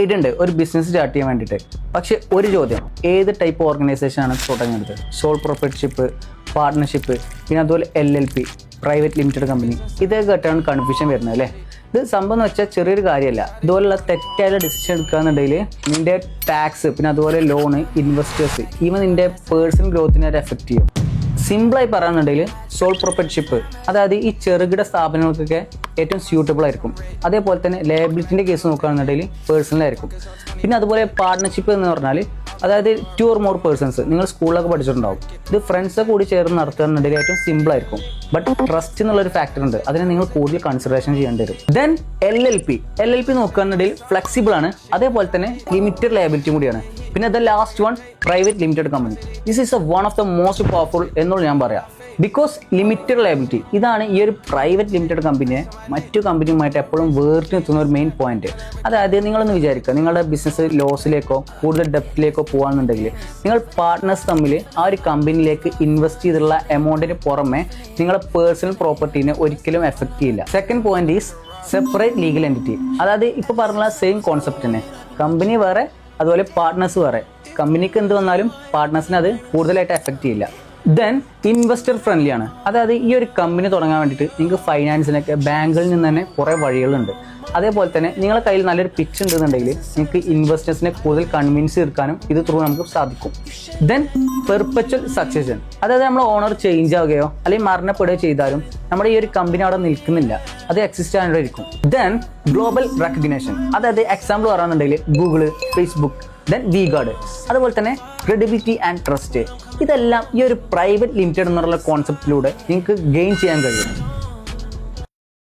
Idea ഉണ്ട് ഒരു business start ചെയ്യാൻ വേണ്ടിയിട്ട്. പക്ഷെ ഒരു ചോദ്യം, ഏത് ടൈപ്പ് ഓർഗനൈസേഷൻ ആണ് തുടങ്ങുന്നത്? സോൾ പ്രൊപ്പറേറ്റർഷിപ്പ്, പാർട്ട്ണർഷിപ്പ്, പിന്നെ അതുപോലെ LLP, പ്രൈവറ്റ് ലിമിറ്റഡ് കമ്പനി, ഇതൊക്കെ കേട്ടാണ് കൺഫ്യൂഷൻ വരുന്നത് അല്ലേ? ഇത് സംഭവം എന്ന് വെച്ചാൽ ചെറിയൊരു കാര്യമല്ല. ഇതുപോലുള്ള തെറ്റായ ഡിസിഷൻ എടുക്കുകയെന്നുണ്ടെങ്കിൽ നിൻ്റെ ടാക്സ്, പിന്നെ അതുപോലെ ലോണ്, ഇൻവെസ്റ്റേഴ്സ്, ഈവൻ നിൻ്റെ പേഴ്സണൽ ഗ്രോത്തിനെ അത് എഫക്റ്റ് ചെയ്യും. സിമ്പിളായി പറയുകയാണെന്നുണ്ടെങ്കിൽ സോൾ പ്രൊപ്പറേറ്റർഷിപ്പ്, അതായത് ഈ ചെറുകിട സ്ഥാപനങ്ങൾക്കൊക്കെ ഏറ്റവും സ്യൂട്ടബിൾ ആയിരിക്കും. അതേപോലെ തന്നെ ലയബിലിറ്റിൻ്റെ കേസ് നോക്കുകയാണെന്നുണ്ടെങ്കിൽ പേഴ്സണലായിരിക്കും. പിന്നെ അതുപോലെ പാർട്ട്ണർഷിപ്പ് എന്ന് പറഞ്ഞാൽ അതായത് 2 or more പേഴ്സൺസ്, നിങ്ങൾ സ്കൂളിലൊക്കെ പഠിച്ചിട്ടുണ്ടാവും. ഇത് ഫ്രണ്ട്സൊക്കെ കൂടി ചേർന്ന് നടത്തുകയാണെന്നുണ്ടെങ്കിൽ ഏറ്റവും സിമ്പിളായിരിക്കും. ബട്ട് ട്രസ്റ്റ് എന്നുള്ളൊരു ഫാക്ടർ ഉണ്ട്, അതിനെ നിങ്ങൾ കൂടുതൽ കൺസിഡറേഷൻ ചെയ്യേണ്ടി വരും. ദെൻ LLP നോക്കുകയാണെന്നുണ്ടെങ്കിൽ ഫ്ലെക്സിബിൾ ആണ്, അതേപോലെ തന്നെ ലിമിറ്റഡ് ലയബിലിറ്റി കൂടിയാണ്. പിന്നെ the last one, private limited company. This is one of the most powerful എന്നുള്ള ഞാൻ പറയാം. ബിക്കോസ് ലിമിറ്റഡ് ലയബിലിറ്റി, ഇതാണ് ഈ ഒരു പ്രൈവറ്റ് ലിമിറ്റഡ് കമ്പനിയെ മറ്റു കമ്പനിയുമായിട്ട് എപ്പോഴും വേറിട്ട് നിൽക്കുന്ന ഒരു മെയിൻ പോയിന്റ്. അതായത് നിങ്ങളൊന്ന് വിചാരിക്കുക, നിങ്ങളുടെ ബിസിനസ് ലോസിലേക്കോ കൂടുതൽ ഡെപ്റ്റിലേക്കോ പോകുകയാണെന്നുണ്ടെങ്കിൽ നിങ്ങൾ പാർട്ട്നേഴ്സ് തമ്മിൽ ആ ഒരു കമ്പനിയിലേക്ക് ഇൻവെസ്റ്റ് ചെയ്തിട്ടുള്ള എമൗണ്ടിന് പുറമെ നിങ്ങളുടെ പേഴ്സണൽ പ്രോപ്പർട്ടീനെ ഒരിക്കലും എഫക്റ്റ് ചെയ്യില്ല. Second point is separate legal entity. അതായത് ഇപ്പോൾ പറഞ്ഞ സെയിം കോൺസെപ്റ്റ് തന്നെ, കമ്പനി വേറെ, അതുപോലെ പാർട്ട്നേഴ്സ് വേറെ. കമ്പനിക്ക് എന്ത് വന്നാലും പാർട്ട്നേഴ്സിന് അത് കൂടുതലായിട്ട് എഫക്റ്റ് ചെയ്യില്ല. ദെൻ ഇൻവെസ്റ്റർ ഫ്രണ്ട്ലി ആണ്. അതായത് ഈ ഒരു കമ്പനി തുടങ്ങാൻ വേണ്ടിയിട്ട് നിങ്ങൾക്ക് ഫൈനാൻസിനൊക്കെ ബാങ്കുകളിൽ നിന്ന് തന്നെ കുറേ വഴികളുണ്ട്. അതേപോലെ തന്നെ നിങ്ങളുടെ കയ്യിൽ നല്ലൊരു പിച്ച് ഉണ്ടെന്നുണ്ടെങ്കിൽ നിങ്ങൾക്ക് ഇൻവെസ്റ്റേഴ്സിനെ കൂടുതൽ കൺവിൻസ് തീർക്കാനും ഇത് ത്രൂ നമുക്ക് സാധിക്കും. ദെൻ പെർപ്പച്വൽ സക്സഷൻ, അതായത് നമ്മൾ ഓണർ ചേഞ്ച് ആവുകയോ അല്ലെങ്കിൽ മരണപ്പെടുകയോ ചെയ്താലും നമ്മുടെ ഈ ഒരു കമ്പനി അവിടെ നിൽക്കുന്നില്ല, അത് എക്സിസ്റ്റ് ആയിരിക്കും. ദെൻ ഗ്ലോബൽ റെക്കഗ്നേഷൻ, അതായത് എക്സാമ്പിൾ പറയുകയാണെന്നുണ്ടെങ്കിൽ ഗൂഗിള്, ഫേസ്ബുക്ക്, ദെൻ V-Guard, അതുപോലെ തന്നെ ക്രെഡിബിലിറ്റി ആൻഡ് ട്രസ്റ്റ്. ഇതെല്ലാം ഈ ഒരു പ്രൈവറ്റ് ലിമിറ്റഡ് എന്നുള്ള കോൺസെപ്റ്റിലൂടെ നിങ്ങൾക്ക് ഗെയിൻ ചെയ്യാൻ കഴിയും.